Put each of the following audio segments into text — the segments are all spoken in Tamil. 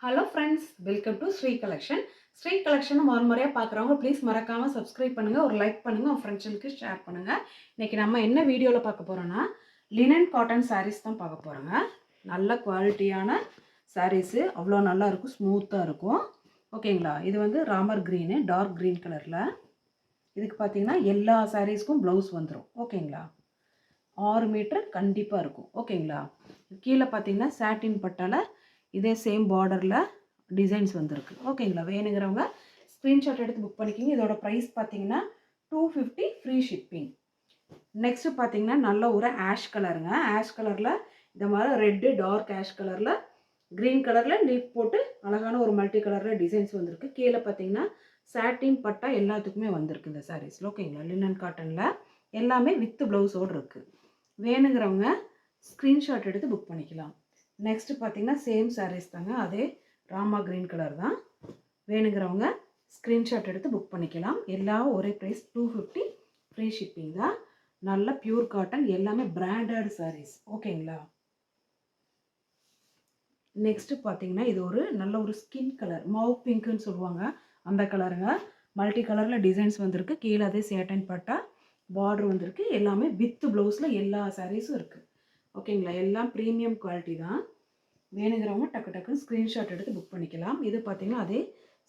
Hello friends, welcome to Sri collection. Sri collection முறையாக பார்க்குறவங்க ப்ளீஸ் மறக்காமல் சப்ஸ்கிரைப் பண்ணுங்கள், ஒரு லைக் பண்ணுங்கள், உங்கள் ஃப்ரெண்ட்ஸுக்கு ஷேர் பண்ணுங்கள். இன்றைக்கி நம்ம என்ன வீடியோவில் பார்க்க போகிறோன்னா லினன் காட்டன் சாரீஸ் தான் பார்க்க போகிறோங்க. நல்ல குவாலிட்டியான சாரீஸு, அவ்வளோ நல்லா இருக்கும், ஸ்மூத்தாக இருக்கும். ஓகேங்களா? இது வந்து ராமர் க்ரீனு, டார்க் க்ரீன் கலரில். இதுக்கு பார்த்தீங்கன்னா எல்லா சாரீஸ்க்கும் ப்ளவுஸ் வந்துடும். ஓகேங்களா? 6 மீட்டர் கண்டிப்பாக இருக்கும். ஓகேங்களா? கீழே பார்த்தீங்கன்னா சாட்டின் பட்டால் இதே சேம் பார்டரில் டிசைன்ஸ் வந்திருக்கு. ஓகேங்களா? வேணுங்கிறவங்க ஸ்க்ரீன்ஷாட் எடுத்து புக் பண்ணிக்கிங்க. இதோட ப்ரைஸ் பார்த்தீங்கன்னா 250 ஃப்ரீ ஷிப்பிங். நெக்ஸ்ட்டு பார்த்தீங்கன்னா நல்ல ஒரு ஆஷ் கலருங்க. ஆஷ் கலரில் இந்த மாதிரி ரெட்டு, டார்க் ஆஷ் கலரில் க்ரீன் கலரில் லீஃப் போட்டு அழகான ஒரு மல்டி கலரில் டிசைன்ஸ் வந்திருக்கு. கீழே பார்த்தீங்கன்னா சாட்டின் பட்டா எல்லாத்துக்குமே வந்திருக்கு இந்த சாரீஸில். ஓகேங்களா? லினன் காட்டனில் எல்லாமே வித் ப்ளவுஸோடு இருக்குது. வேணுங்கிறவங்க ஸ்க்ரீன்ஷாட் எடுத்து புக் பண்ணிக்கலாம். நெக்ஸ்ட்டு பார்த்தீங்கன்னா சேம் சாரீஸ் தாங்க, அதே ராமா க்ரீன் கலர் தான். வேணுங்கிறவங்க ஸ்க்ரீன்ஷாட் எடுத்து புக் பண்ணிக்கலாம். எல்லாம் ஒரே ப்ரைஸ் 250 ஃப்ரீ ஷிப்பிங் தான். நல்ல பியூர் காட்டன், எல்லாமே பிராண்டட் சாரீஸ். ஓகேங்களா? நெக்ஸ்ட்டு பார்த்தீங்கன்னா இது ஒரு நல்ல ஒரு ஸ்கின் கலர், மவு பிங்க்குன்னு சொல்லுவாங்க, அந்த கலருங்க. மல்டி கலரில் டிசைன்ஸ் வந்திருக்கு. கீழே அதே சேட்டன் பட்டா பார்டர் வந்திருக்கு. எல்லாமே வித் ப்ளவுஸில் எல்லா சாரீஸும் இருக்குது. ஓகேங்களா? எல்லாம் ப்ரீமியம் குவாலிட்டி தான். வேணுங்கிறவங்க டக்கு டக்குன்னு ஸ்க்ரீன்ஷாட் எடுத்து புக் பண்ணிக்கலாம். இது பார்த்திங்கன்னா அதே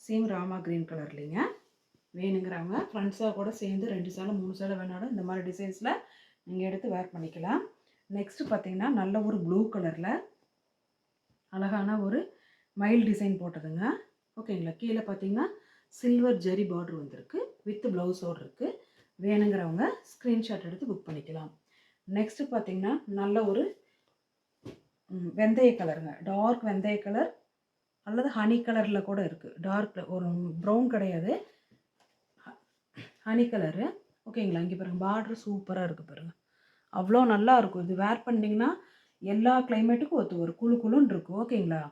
சேம் ராமா க்ரீன் கலர்லிங்க. வேணுங்கிறவங்க ஃப்ரெண்ட்ஸாக கூட சேர்ந்து 2 சேலை 3 சேலை வேணாலும் இந்த மாதிரி டிசைன்ஸில் நீங்கள் எடுத்து வேர் பண்ணிக்கலாம். நெக்ஸ்ட்டு பார்த்திங்கன்னா நல்ல ஒரு ப்ளூ கலரில் அழகான ஒரு மைல் டிசைன் போட்டதுங்க. ஓகேங்களா? கீழே பார்த்திங்கன்னா சில்வர் ஜரி பார்டர் வந்திருக்கு, வித் ப்ளவுஸோடு இருக்குது. வேணுங்கிறவங்க ஸ்க்ரீன்ஷாட் எடுத்து புக் பண்ணிக்கலாம். நெக்ஸ்ட்டு பார்த்திங்கன்னா நல்ல ஒரு வெந்தய கலருங்க, டார்க் வெந்தய கலர் அல்லது ஹனி கலரில் கூட இருக்குது. டார்க் ஒரு ப்ரௌன் கிடையாது, ஹனி கலரு. ஓகேங்களா? இங்கே பாருங்கள், பார்டர் சூப்பராக இருக்குது பாருங்கள், அவ்வளோ நல்லா இருக்கும். இது வேர் பண்ணிங்கன்னா எல்லா கிளைமேட்டுக்கும் ஒத்து ஒரு குழு குழுன்னு இருக்கும். ஓகேங்களா?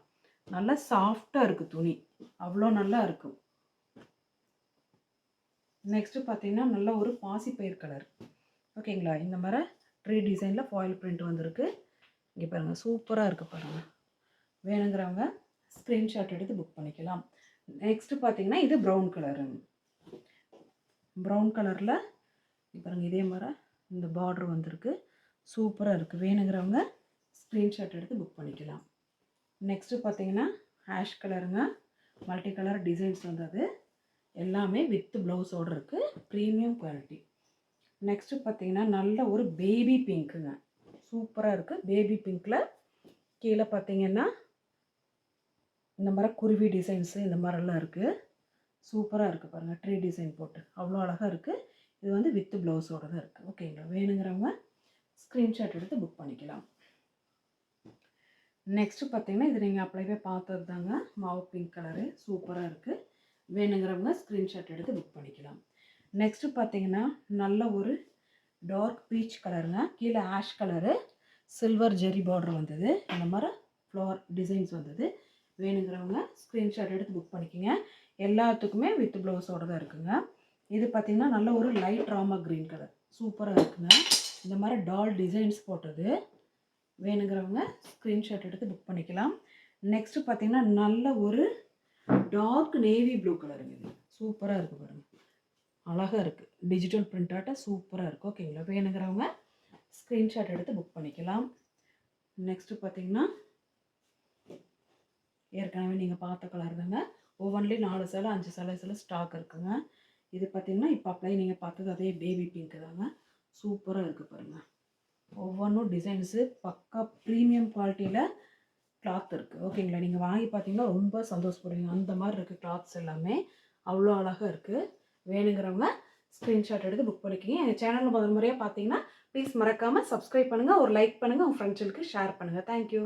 நல்லா சாஃப்டாக இருக்குது துணி, அவ்வளோ நல்லா இருக்கும். நெக்ஸ்ட்டு பார்த்தீங்கன்னா நல்ல ஒரு பாசிப்பயிர் கலர். ஓகேங்களா? இந்த மாதிரி ட்ரீ டிசைனில் ஃபாயில் பிரிண்ட் வந்திருக்கு. இங்கே பாருங்கள், சூப்பராக இருக்குது பாருங்கள். வேணுங்கிறவங்க ஸ்க்ரீன்ஷாட் எடுத்து புக் பண்ணிக்கலாம். நெக்ஸ்ட்டு பார்த்தீங்கன்னா இது ப்ரௌன் கலரு. ப்ரௌன் கலரில் பாருங்கள், இதே மாதிரி இந்த பார்டர் வந்திருக்கு, சூப்பராக இருக்குது. வேணுங்கிறவங்க ஸ்க்ரீன்ஷாட் எடுத்து புக் பண்ணிக்கலாம். நெக்ஸ்ட்டு பார்த்தீங்கன்னா ஆஷ் கலருங்க, மல்டி கலர் டிசைன்ஸ் வந்தது, எல்லாமே வித் ப்ளவுஸோடு இருக்குது, ப்ரீமியம் குவாலிட்டி. நெக்ஸ்ட்டு பார்த்தீங்கன்னா நல்ல ஒரு பேபி பிங்க்குங்க, சூப்பராக இருக்குது. பேபி பிங்க்கில் கீழே பார்த்தீங்கன்னா இந்த மாதிரி குருவி டிசைன்ஸு இந்த மாதிரிலாம் இருக்குது, சூப்பராக இருக்குது பாருங்கள். ட்ரீ டிசைன் போட்டு அவ்வளோ அழகாக இருக்குது. இது வந்து வித் ப்ளவுஸோடு தான் இருக்குது. ஓகேங்களா? வேணுங்கிறவங்க ஸ்க்ரீன்ஷாட் எடுத்து புக் பண்ணிக்கலாம். நெக்ஸ்ட்டு பார்த்தீங்கன்னா இது நீங்கள் அப்ளைவே பார்த்தது தாங்க, மாவு பிங்க் கலரு, சூப்பராக இருக்குது. வேணுங்கிறவங்க ஸ்க்ரீன்ஷாட் எடுத்து புக் பண்ணிக்கலாம். நெக்ஸ்ட்டு பார்த்தீங்கன்னா நல்ல ஒரு டார்க் பீச் கலருங்க, கீழே ஆஷ் கலரு, சில்வர் ஜெரி பார்டர் வந்தது, இந்த மாதிரி ஃப்ளவர் டிசைன்ஸ் வந்தது. வேணுங்கிறவங்க ஸ்க்ரீன்ஷாட் எடுத்து புக் பண்ணிக்கோங்க. எல்லாத்துக்குமே வித் ப்ளவுஸோடு தான் இருக்குங்க. இது பார்த்திங்கன்னா நல்ல ஒரு லைட் ராமா க்ரீன் கலர், சூப்பராக இருக்குங்க. இந்த மாதிரி டால் டிசைன்ஸ் போட்டது. வேணுங்கிறவங்க ஸ்க்ரீன்ஷாட் எடுத்து புக் பண்ணிக்கலாம். நெக்ஸ்ட்டு பார்த்திங்கன்னா நல்ல ஒரு டார்க் நேவி ப்ளூ கலருங்க, இது சூப்பராக இருக்குது பாருங்கள், அழகாக இருக்குது. டிஜிட்டல் பிரிண்டாட்ட சூப்பராக இருக்குது. ஓகேங்களா? வேணுங்கிறவங்க ஸ்க்ரீன்ஷாட் எடுத்து புக் பண்ணிக்கலாம். நெக்ஸ்ட்டு பார்த்திங்கன்னா ஏற்கனவே நீங்கள் பார்த்த கலர் தாங்க, ஒவ்வொன்றிலையும் 4 சேலை 5 சேலை ஸ்டாக் இருக்குங்க. இது பார்த்திங்கன்னா இப்போ அப்ளை நீங்கள் பார்த்தது அதே பேபி பிங்க்கு தாங்க, சூப்பராக இருக்குது பாருங்கள். ஒவ்வொன்றும் டிசைன்ஸு பக்கா ப்ரீமியம் குவாலிட்டியில் கிளாத் இருக்குது. ஓகேங்களா? நீங்கள் வாங்கி பார்த்தீங்கன்னா ரொம்ப சந்தோஷப்படுவீங்க, அந்த மாதிரி இருக்குது கிளாத்ஸ் எல்லாமே, அவ்வளோ அழகாக இருக்குது. வேணுங்கிறவங்க ஸ்க்ரீன்ஷாட் எடுத்து புக் பண்ணிக்கிங்க. எங்கள் சேனலில் முதல் முறையாக பார்த்தீங்கன்னா ப்ளீஸ் மறக்காமல் சப்ஸ்கிரைப் பண்ணுங்கள், ஒரு லைக் பண்ணுங்கள், உங்கள் ஃப்ரெண்ட்ஸுக்கு ஷேர் பண்ணுங்கள். தேங்க்யூ.